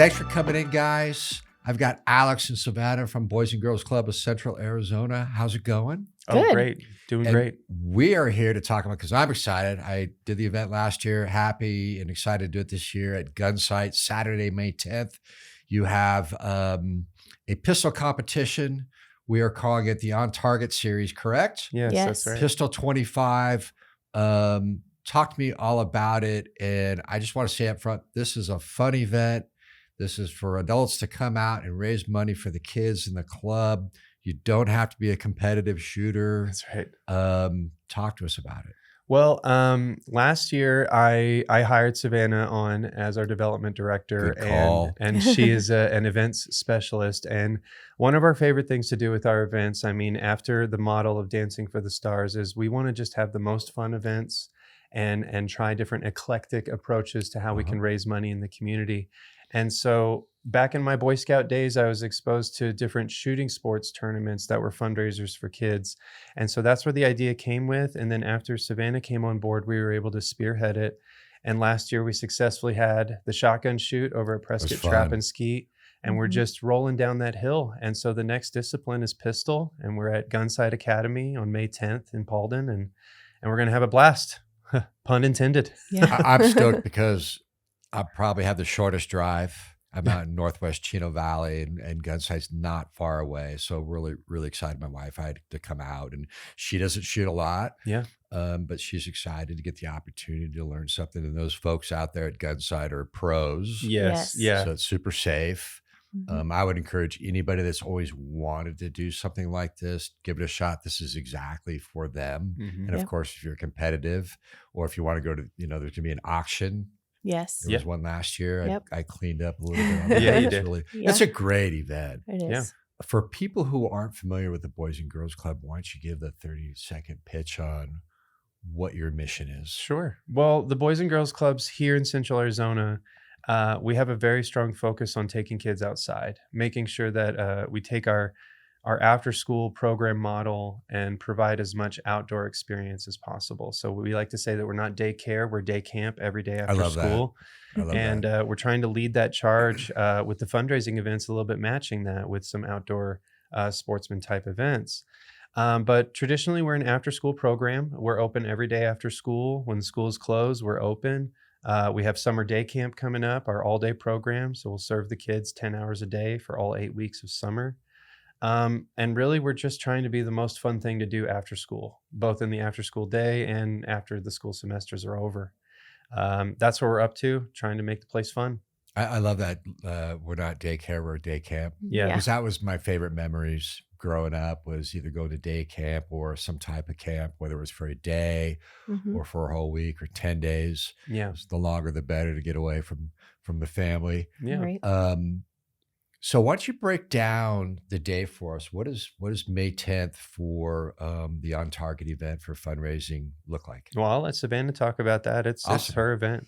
Thanks for coming in, guys. I've got Alex and Savannah from Boys and Girls Club of Central Arizona. How's it going? Good. Oh, great. Doing great. We are here to talk about, because I'm excited. I did the event last year, happy and excited to do it this year at Gunsite, Saturday, May 10th. You have a pistol competition. We are calling it the OnTarget series, correct? Yes, that's right. Pistol 25. Talk to me all about it. And I just want to say up front, this is a fun event. This is for adults to come out and raise money for the kids in the club. You don't have to be a competitive shooter. That's right. Talk to us about it. Well, last year I hired Savannah on as our development director. Good call. And she is an events specialist. And one of our favorite things to do with our events, I mean, after the model of Dancing for the Stars, is we want to just have the most fun events and try different eclectic approaches to how we can raise money in the community. And so back in my Boy Scout days, I was exposed to different shooting sports tournaments that were fundraisers for kids. And so that's where the idea came with. And then after Savannah came on board, we were able to spearhead it. And last year we successfully had the shotgun shoot over at Prescott Trap and Skeet. And we're just rolling down that hill. And so the next discipline is pistol. And we're at Gunsite Academy on May 10th in Paulden. And we're going to have a blast. Pun intended. Yeah. I'm stoked because I probably have the shortest drive. I'm out in Northwest Chino Valley, and Gunsite's not far away. So really, really excited. My wife, I had to come out, and she doesn't shoot a lot. Yeah. But she's excited to get the opportunity to learn something. And those folks out there at Gunsite are pros. Yes. Yes. Yeah. So it's super safe. I would encourage anybody that's always wanted to do something like this, give it a shot. This is exactly for them. And of course, if you're competitive, or if you want to go to, there's going to be an auction. Yes. There was one last year. Yep. I cleaned up a little bit on that. Yeah, you It's did. It's a great event. It is. Yeah. For people who aren't familiar with the Boys and Girls Club, why don't you give the 30-second pitch on what your mission is? Sure. Well, the Boys and Girls Clubs here in Central Arizona, we have a very strong focus on taking kids outside, making sure that we take our after-school program model and provide as much outdoor experience as possible. So we like to say that we're not daycare, we're day camp every day after school. I love And that. we're trying to lead that charge with the fundraising events, a little bit matching that with some outdoor sportsman type events. But traditionally, we're an after-school program. We're open every day after school. When school is closed, we're open. We have summer day camp coming up, our all-day program. So we'll serve the kids 10 hours a day for all 8 weeks of summer. And really, we're just trying to be the most fun thing to do after school, both in the after-school day and after the school semesters are over. That's what we're up to, trying to make the place fun. I love that. We're not daycare, we're day camp. Yeah. Because that was my favorite memories growing up, was either go to day camp or some type of camp, whether it was for a day or for a whole week or 10 days. Yeah. The longer, the better to get away from the family. Yeah. Right. So why don't you break down the day for us? What is May 10th for the OnTarget event for fundraising look like? Well, I'll let Savannah talk about that. It's her event.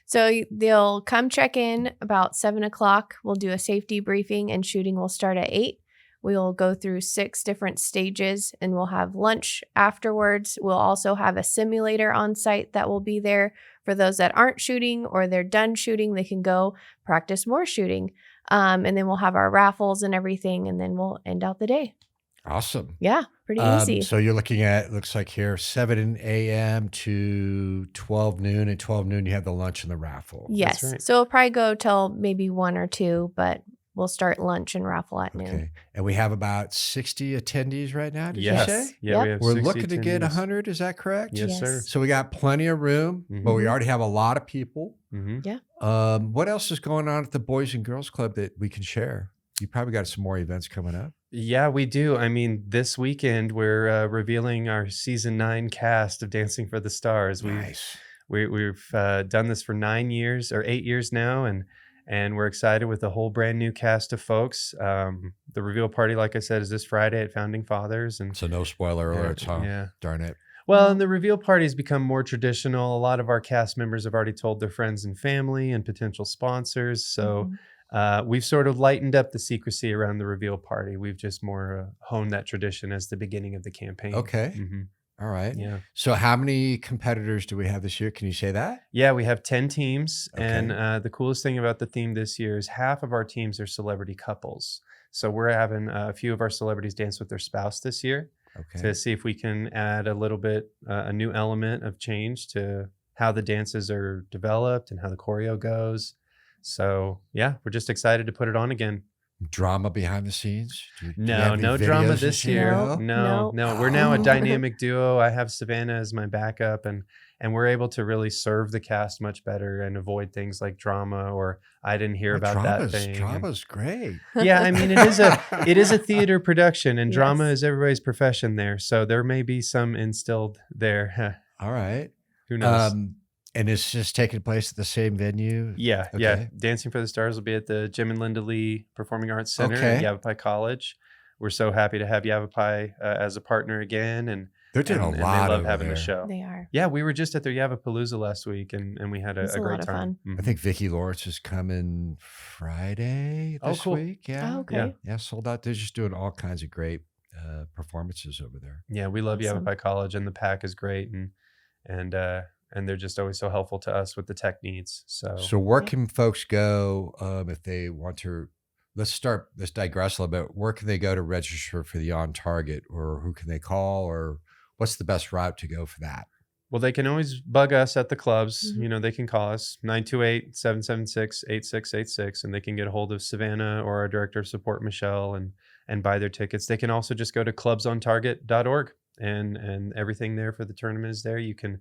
So they'll come check in about 7:00. We'll do a safety briefing, and shooting will start at 8. We'll go through 6 different stages, and we'll have lunch afterwards. We'll also have a simulator on site that will be there for those that aren't shooting or they're done shooting. They can go practice more shooting. And then we'll have our raffles and everything, and then we'll end out the day. Awesome. Yeah, pretty easy. So you're looking at, looks like here, 7 a.m. to 12 noon. At 12 noon, you have the lunch and the raffle. Yes. right. So it'll probably go till maybe 1 or 2, but we'll start lunch and raffle at noon. Okay. And we have about 60 attendees right now, did Yes. you say? Yeah, Yep. we have We're 60 looking to get attendees. 100, is that correct? Yes, Yes. sir. So we got plenty of room, but we already have a lot of people. What else is going on at the Boys and Girls Club that we can share? You probably got some more events coming up. Yeah, we do. I mean, this weekend we're revealing our season 9 cast of Dancing for the Stars. Nice. We've done this for 9 years or 8 years now, and we're excited with a whole brand new cast of folks. The reveal party, like I said, is this Friday at Founding Fathers, and So no spoiler alerts, huh? yeah. Darn it. Well, and the reveal party's become more traditional. A lot of our cast members have already told their friends and family and potential sponsors. So we've sort of lightened up the secrecy around the reveal party. We've just more honed that tradition as the beginning of the campaign. Okay. All right. Yeah. So how many competitors do we have this year? Can you say that? Yeah, we have 10 teams. And Okay. the coolest thing about the theme this year is half of our teams are celebrity couples. So we're having a few of our celebrities dance with their spouse this year to Okay. see if we can add a little bit, a new element of change to how the dances are developed and how the choreo goes. So yeah, we're just excited to put it on again. Drama behind the scenes? Do we No, have any no drama videos to this year. show? No, No. no. We're now a Oh, dynamic duo. I have Savannah as my backup, and we're able to really serve the cast much better and avoid things like drama or I didn't hear well, about that thing. And drama's great. yeah, I mean it is a theater production, and drama Yes. is everybody's profession there. So there may be some instilled there. All right. Who knows? And it's just taking place at the same venue? Yeah, yeah. Okay. Dancing for the Stars will be at the Jim and Linda Lee Performing Arts Center at Okay. Yavapai College. We're so happy to have Yavapai as a partner again, and They're doing a and they lot love over having the there. show. They are. Yeah, we were just at their Yavapalooza last week, and we had It's a a great lot of time. I think Vicki Lawrence is coming Friday Oh, this cool. week. Yeah. Oh, okay. Yeah. Yeah, sold out. They're just doing all kinds of great performances over there. Yeah, we love Awesome. Yavapai College, and the pack is great, and they're just always so helpful to us with the tech needs. So where Yeah. can folks go if they want to? Let's digress a little bit. Where can they go to register for the On Target, or who can they call, or what's the best route to go for that? well, they can always bug us at the clubs. Mhm. You know, they can call us 928-776-8686, and they can get a hold of Savannah or our director of support, Michelle, and buy their tickets. They can also just go to clubsontarget.org, and everything there for the tournament is there. You can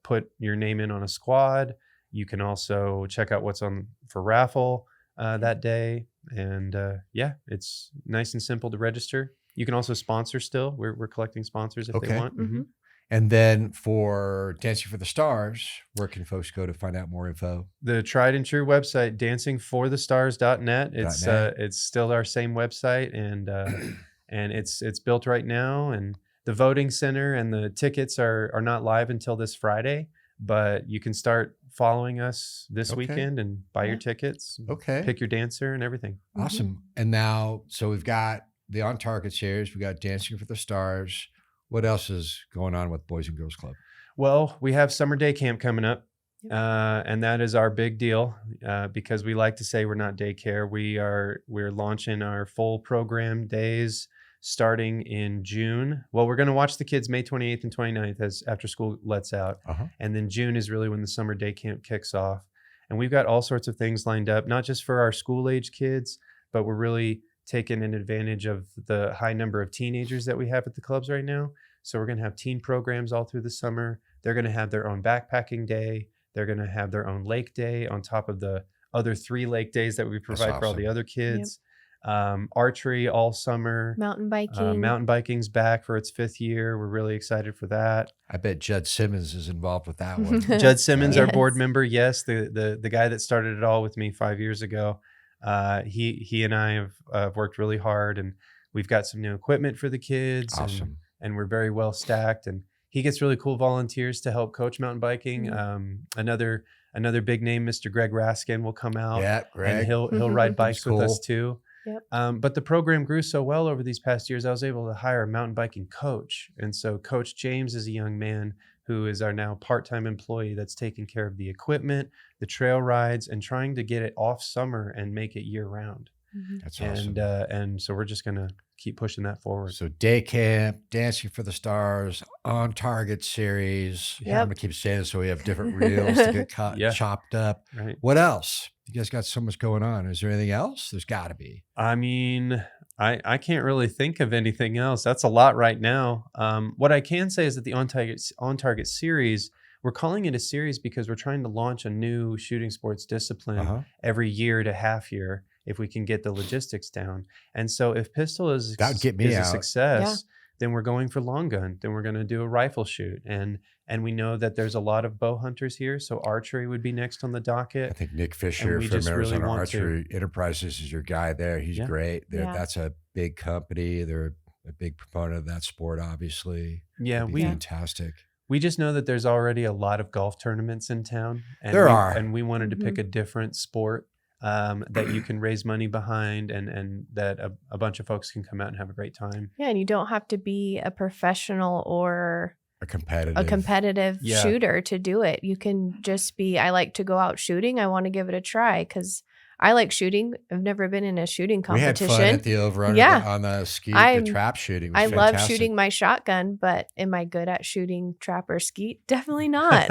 put your name in on a squad. You can also check out what's on for raffle that day. And yeah, it's nice and simple to register. You can also sponsor still. We're collecting sponsors if they Okay. want. Mhm. And then for Dancing for the Stars, where can folks go to find out more info? The tried and true website, dancingforthestars.net. .net. It's still our same website, and it's built right now. And the voting center and the tickets are not live until this Friday, but you can start following us this Okay. weekend and buy your Yeah. tickets, Okay. pick your dancer and everything. Awesome. And now, so we've got the On Target series, we got Dancing for the Stars. What else is going on with Boys and Girls Club? Well, we have Summer Day Camp coming up, Yep. and that is our big deal because we like to say we're not daycare. We're launching our full program days starting in June. Well, we're going to watch the kids May 28th and 29th as after school lets out, Uh-huh. and then June is really when the Summer Day Camp kicks off. And we've got all sorts of things lined up, not just for our school age kids, but we're really taking an advantage of the high number of teenagers that we have at the clubs right now. So we're going to have teen programs all through the summer. They're going to have their own backpacking day. They're going to have their own lake day on top of the other 3 lake days that we provide for all the awesome. other kids. Archery all summer. Mountain biking. Mountain biking's back for its 5th year. We're really excited for that. I bet Judd Simmons is involved with that one. Judd Simmons, our Yes. board member, yes, the guy that started it all with me 5 years ago. He and I have worked really hard, and we've got some new equipment for the kids. Awesome. And we're very well stacked. And he gets really cool volunteers to help coach mountain biking. Another big name, Mr. Greg Raskin, will come out. Yeah, Greg. And he'll ride bikes with us cool. too. Yep. But the program grew so well over these past years, I was able to hire a mountain biking coach. And so Coach James is a young man who is our now part-time employee that's taking care of the equipment, the trail rides, and trying to get it off summer and make it year round. Mhm. That's awesome. And so we're just going to keep pushing that forward. So Day Camp, Dancing for the Stars, On Target series. Yeah, I'm Yep. going to keep saying it so we have different reels to get Yeah. chopped up. Right. What else? You guys got so much going on. Is there anything else? There's got to be. I mean, I can't really think of anything else. That's a lot right now. What I can say is that the On Target series, we're calling it a series because we're trying to launch a new shooting sports discipline Uh-huh. every year to half year if we can get the logistics down. And so if pistol is That would get me a out. success, then we're going for long gun. Then we're going to do a rifle shoot. And we know that there's a lot of bow hunters here. So archery would be next on the I docket. think Nick Fisher we from just really Arizona want to. Archery Enterprises is your guy there. He's Yeah. great. Yeah. That's a big company. They're a big proponent of that sport, obviously. Yeah, That'd be we fantastic. We just know that there's already a lot of golf tournaments in town. And There we, are. And we wanted to pick a different sport that you can raise money behind, and that a bunch of folks can come out and have a great time. Yeah, and you don't have to be a professional or A competitive. a competitive Yeah. shooter to do it. You can just be, I like to go out shooting. I want to give it a try because I like shooting. I've never been in a shooting We had competition. fun at the over-under Yeah. on the skeet, I'm- the trap shooting. It was I love fantastic. shooting my shotgun, but am I good at shooting trap or skeet? Definitely not.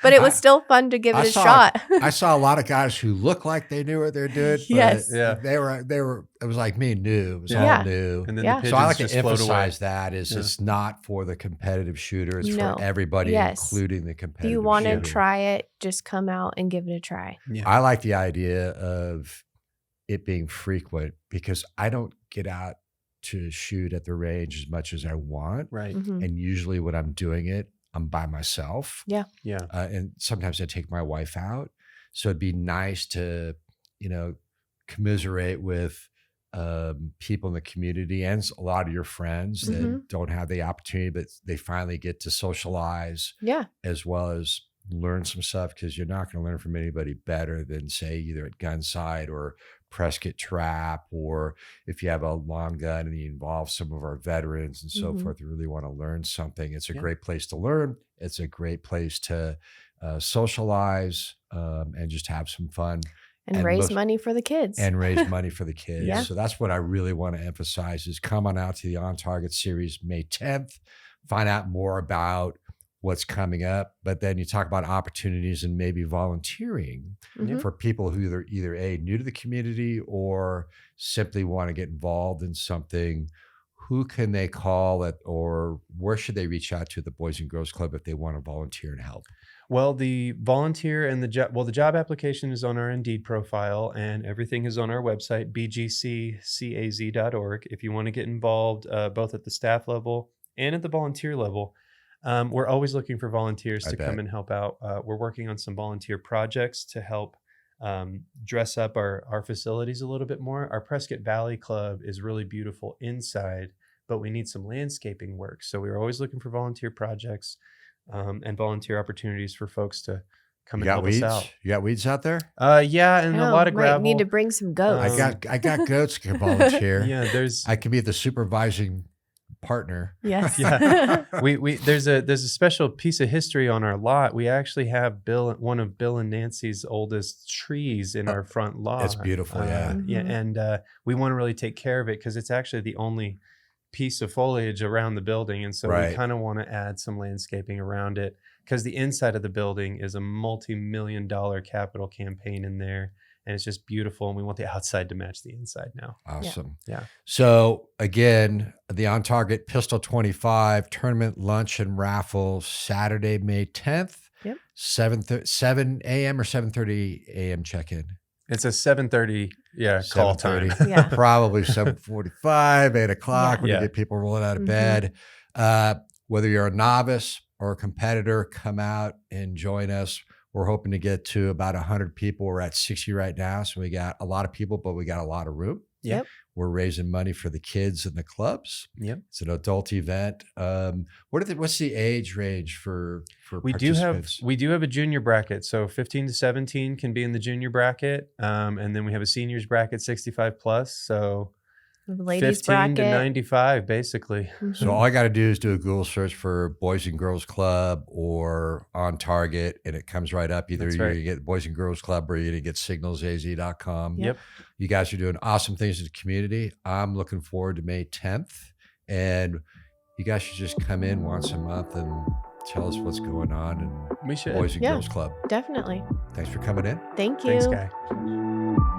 But it was still fun to give I it a saw- shot. I saw a lot of guys who looked like they knew what they're doing. But Yes. Yeah. they were. It was like me, new. It was Yeah. all new. And then Yeah. the pigeons So I like to just float away. emphasize that is Yeah. it's not for the competitive shooter. It's No. for everybody, Yes. including the If competitive you want to shooter. try it, just come out and give it a try. Yeah. I like the idea of it being frequent because I don't get out to shoot at the range as much as I want. Right. Mhm. And usually when I'm doing it, I'm by myself. Yeah. And sometimes I take my wife out. So it'd be nice to, commiserate with people in the community and a lot of your friends that Mhm. don't have the opportunity, but they finally get to socialize Yeah. as well as learn some stuff, because you're not going to learn from anybody better than, say, either at Gunsite or Prescott Trap, or if you have a long gun and you involve some of our veterans and so Mhm. forth, you really want to learn something. It's a Yeah. great place to learn. It's a great place to socialize and just have some fun And, And raise most- money for the kids. and raise money for the kids. Yeah. So that's what I really want to emphasize is come on out to the On Target series May 10th, find out more about what's coming up, but then you talk about opportunities and maybe volunteering Mhm. for people who are either A, new to the community or simply want to get involved in something. Who can they call it, or where should they reach out to the Boys and Girls Club if they want to volunteer and help? Well, the volunteer and the job application is on our Indeed profile, and everything is on our website, bgccaz.org. If you want to get involved, both at the staff level and at the volunteer level, we're always looking for volunteers I to bet. come and help out. We're working on some volunteer projects to help dress up our facilities a little bit more. Our Prescott Valley Club is really beautiful inside, but we need some landscaping work. So we're always looking for volunteer projects and volunteer opportunities for folks to come You and got help weeds? us out. You got weeds out there? Yeah, and a Oh, lot of might gravel. need to bring some goats. I got goats can volunteer. Yeah, there's I can be the supervising partner. Yes. Yeah. There's a special piece of history on our lot. We actually have one of Bill and Nancy's oldest trees in our front lawn. It's beautiful, yeah. Yeah, Mhm. and we want to really take care of it because it's actually the only piece of foliage around the building, and so Right. we kind of want to add some landscaping around it because the inside of the building is a multi-million-dollar capital campaign in there, and it's just beautiful, and we want the outside to match the inside now. Awesome. Yeah. So again, the On Target Pistol 25 tournament lunch and raffle Saturday, May 10th. Yep. 7 a.m. or 7:30 a.m. check-in. It's a 7:30 call time. 7:30. Yeah. Probably 7:45, 8 o'clock when Yeah. you get people rolling out of Mhm. bed. Whether you're a novice or a competitor, come out and join us. We're hoping to get to about 100 people. We're at 60 right now. So we got a lot of people, but we got a lot of room. Yep. We're raising money for the kids and the clubs. Yep. It's an adult event. What's the age range for We do participants? have a junior bracket, so 15 to 17 can be in the junior bracket, and then we have a seniors bracket 65 plus, so The ladies 15 bracket. to 95 basically. So all I got to do is do a Google search for Boys and Girls Club or On Target, and it comes right up. Either That's you're right. going to get Boys and Girls Club or you're going to get signalsaz.com. Yep. You guys are doing awesome things in the community. I'm looking forward to May 10th. And you guys should just come in once a month and tell us what's going on in We should. Boys and Yeah. Girls Club. Definitely. Thanks for coming in. Thank you. Thanks, Guy.